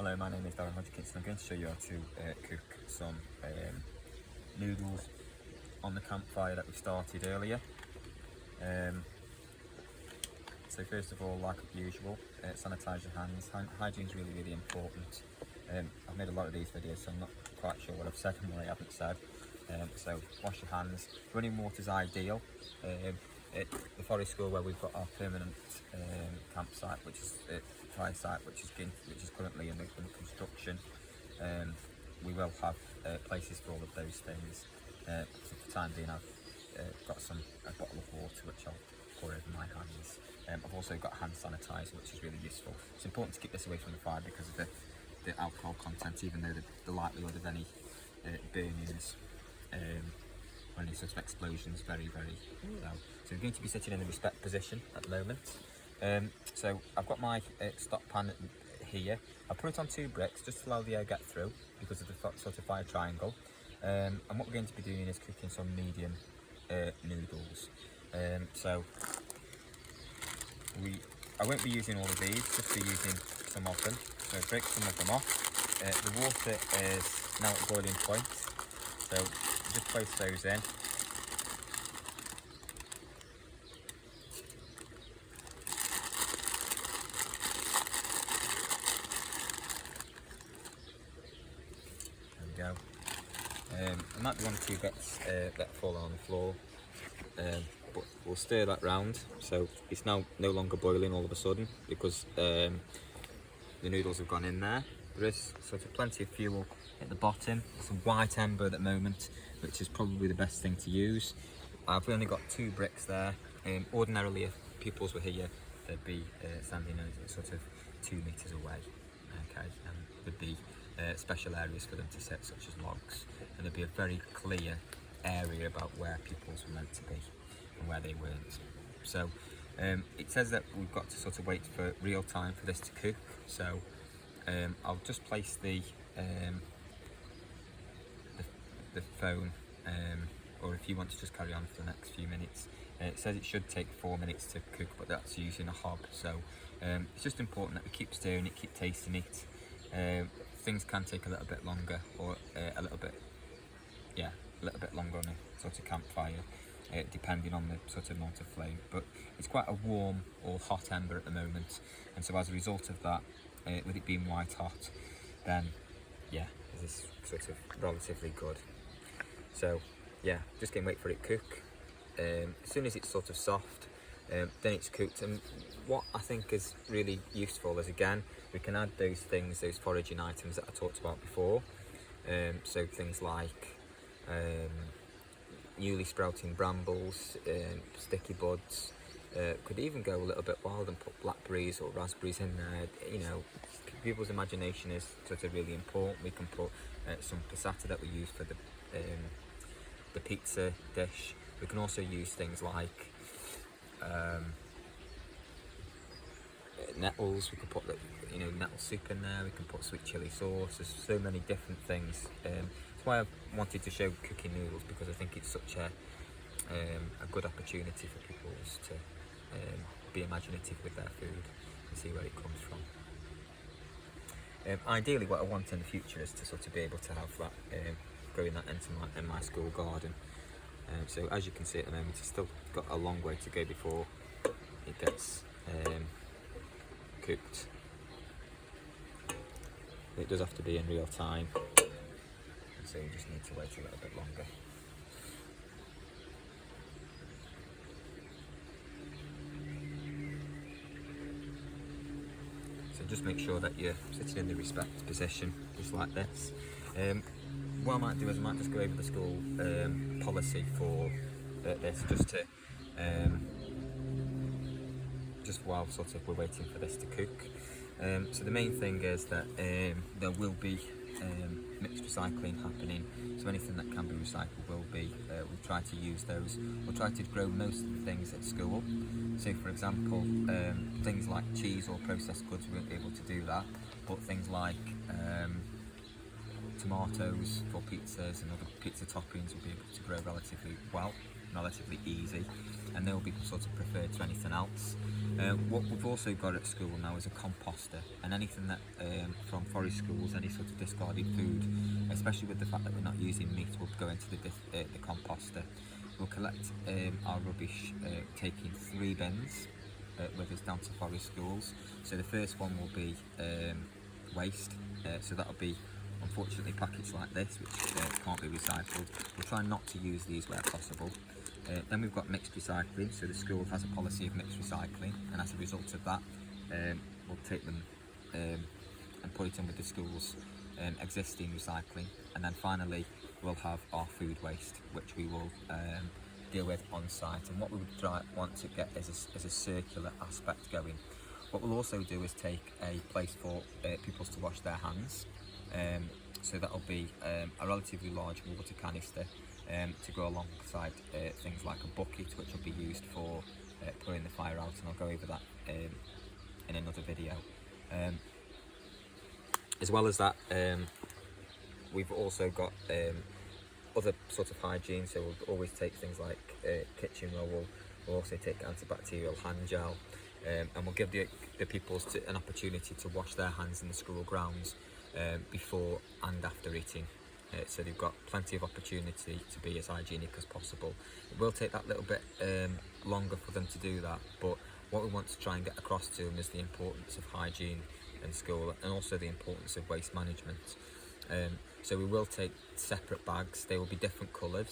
Hello, my name is Darren Hodgkins and I'm going to show you how to cook some noodles on the campfire that we started earlier. So first of all, like usual, sanitise your hands. Hygiene is really important. I've made a lot of these videos, so I'm not quite sure what I've said and what I haven't said. So wash your hands. Running water is ideal. At the forest school where we've got our permanent campsite, which is fire site, which is currently in construction, we will have places for all of those things. For the time being, I've got a bottle of water which I'll pour over my hands. I've also got hand sanitizer, which is really useful. It's important to keep this away from the fire because of the alcohol content, even though the likelihood of any burnings or any sort of explosions is very low. So we're going to be sitting in the respect position at the moment. So I've got my stock pan here. I'll put it on 2 bricks just to allow the air get through because of the sort of fire triangle. And what we're going to be doing is cooking some medium noodles. So I won't be using all of these, just be using some of them. So break some of them off. The water is now at boiling point, so just place those in. There we go. There might be 1 or 2 bits that fall on the floor, but we'll stir that round. So it's now no longer boiling all of a sudden because the noodles have gone in there. There is sort of plenty of fuel at the bottom. Some white ember at the moment, which is probably the best thing to use. I've only got 2 bricks there. Ordinarily, if pupils were here, they'd be standing sort of 2 metres away. Okay, and there'd be special areas for them to sit, such as logs, and there'd be a very clear area about where pupils were meant to be and where they weren't. So it says that we've got to sort of wait for real time for this to cook. So I'll just place the phone, or if you want to just carry on for the next few minutes. It says it should take 4 minutes to cook, but that's using a hob. So it's just important that we keep stirring it, keep tasting it. Things can take a little bit longer, or a little bit longer on a sort of campfire, depending on the sort of amount of flame. But it's quite a warm or hot ember at the moment, and so as a result of that, with it being white hot, then yeah, this is sort of relatively good. So yeah, just gonna wait for it to cook. As soon as it's sort of soft, then it's cooked. And what I think is really useful is, again, we can add those foraging items that I talked about before. So things like newly sprouting brambles, sticky buds. Could even go a little bit wild and put blackberries or raspberries in there. You know, people's imagination is sort of really important. We can put some passata that we use for the pizza dish. We can also use things like nettles. We can put nettle soup in there. We can put sweet chili sauce. There's so many different things. That's why I wanted to show cooking noodles, because I think it's such a good opportunity for people to be imaginative with their food and see where it comes from. Ideally, what I want in the future is to sort of be able to have that, growing that in my school garden. So as you can see at the moment, it's still got a long way to go before it gets cooked. It does have to be in real time, and so you just need to wait a little bit longer. So just make sure that you're sitting in the respect position, just like this. What I might do is I might just go over the school policy for this, just to just while sort of we're waiting for this to cook. So the main thing is that there will be mixed recycling happening. So anything that can be recycled will be. We'll try to use those. We'll try to grow most of the things at school. So for example, things like cheese or processed goods, we won't be able to do that. But things like tomatoes for pizzas and other pizza toppings will be able to grow relatively well. relatively easy, and they'll be sort of preferred to anything else. What we've also got at school now is a composter, and anything that from forest schools, any sort of discarded food, especially with the fact that we're not using meat, will go into the composter. We'll collect our rubbish, taking 3 bins with us down to forest schools. So the first one will be waste, so that'll be unfortunately packets like this which can't be recycled. We'll try not to use these where possible. Then we've got mixed recycling, so the school has a policy of mixed recycling, and as a result of that we'll take them and put it in with the school's existing recycling. And then finally we'll have our food waste, which we will deal with on site, and what we would want to get is a circular aspect going. What we'll also do is take a place for pupils to wash their hands, so that'll be a relatively large water canister to go alongside things like a bucket, which will be used for putting the fire out, and I'll go over that in another video. As well as that, we've also got other sort of hygiene, so we'll always take things like kitchen roll. We'll also take antibacterial hand gel, and we'll give the pupils an opportunity to wash their hands in the school grounds before and after eating. So they've got plenty of opportunity to be as hygienic as possible. It will take that little bit longer for them to do that, but what we want to try and get across to them is the importance of hygiene in school, and also the importance of waste management. So we will take separate bags. They will be different coloured.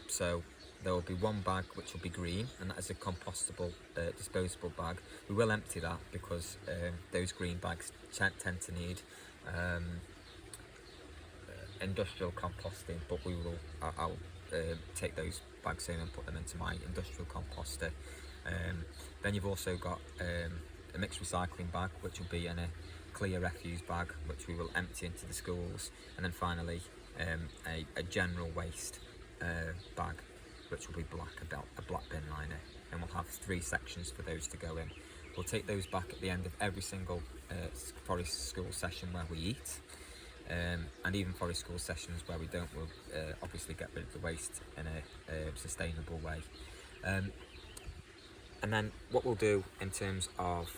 So there will be one bag which will be green, and that is a compostable, disposable bag. We will empty that because those green bags tend to need industrial composting, but I'll take those bags in and put them into my industrial composter. Then you've also got a mixed recycling bag, which will be in a clear refuse bag, which we will empty into the schools, and then finally a general waste bag, which will be black, a black bin liner, and we'll have 3 sections for those to go in. We'll take those back at the end of every single forest school session where we eat, and even forest school sessions where we don't, we'll obviously get rid of the waste in a sustainable way. And then what we'll do in terms of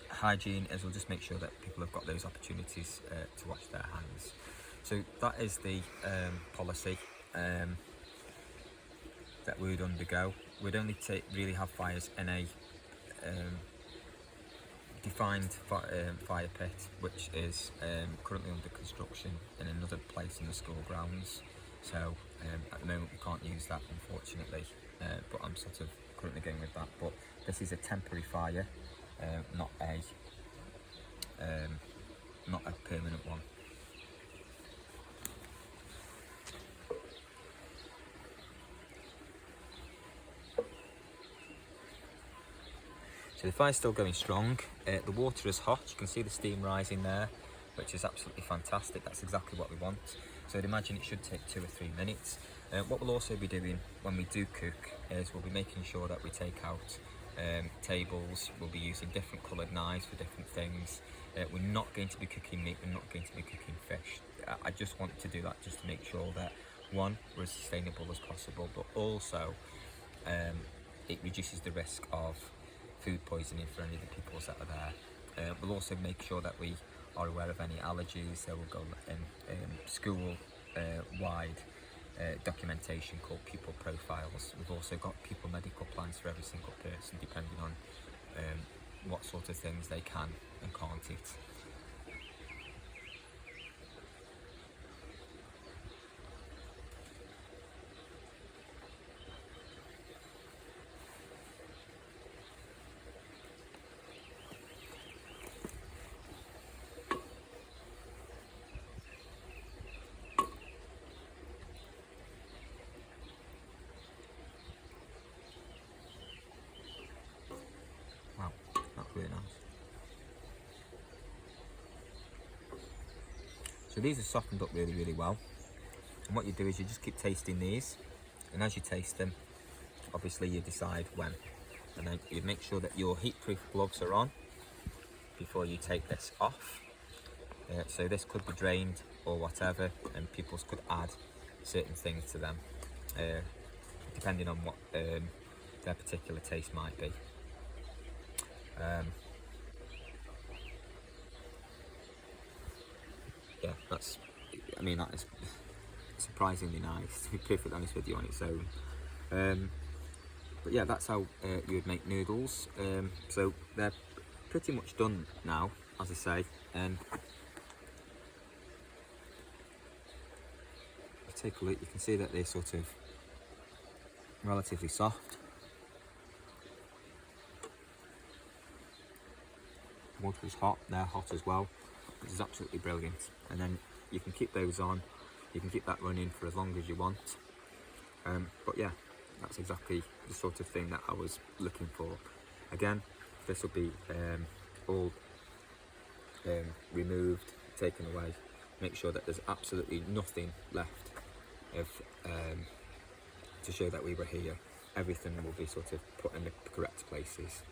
hygiene is we'll just make sure that people have got those opportunities to wash their hands. So that is the policy that we would undergo. We'd only really have fires in a defined fire pit, which is currently under construction in another place in the school grounds. So at the moment we can't use that, unfortunately, but I'm sort of currently going with that. But this is a temporary fire, not a permanent one. So the fire's still going strong. The water is hot. You can see the steam rising there, which is absolutely fantastic. That's exactly what we want. So I'd imagine it should take 2 or 3 minutes. What we'll also be doing when we do cook is we'll be making sure that we take out tables. We'll be using different coloured knives for different things. We're not going to be cooking meat. We're not going to be cooking fish. I just want to do that just to make sure that, one, we're as sustainable as possible, but also it reduces the risk of food poisoning for any of the pupils that are there. We'll also make sure that we are aware of any allergies. There will go in school-wide documentation called pupil profiles. We've also got pupil medical plans for every single person, depending on what sort of things they can and can't eat. Wow, that's really nice. So these are softened up really, really well. And what you do is you just keep tasting these, and as you taste them, obviously you decide when. And then you make sure that your heat-proof gloves are on before you take this off. So this could be drained or whatever, and pupils could add certain things to them, depending on what their particular taste might be. Yeah, that's, I mean, that is surprisingly nice, to be perfectly honest with you, on its own. But yeah, that's how you would make noodles. So they're pretty much done now, as I say. Take a look, you can see that they're sort of relatively soft. Water is hot, they're hot as well, which is absolutely brilliant. And then you can keep those on, you can keep that running for as long as you want. But yeah, that's exactly the sort of thing that I was looking for. Again, this will be all removed, taken away, make sure that there's absolutely nothing left of to show that we were here. Everything will be sort of put in the correct places.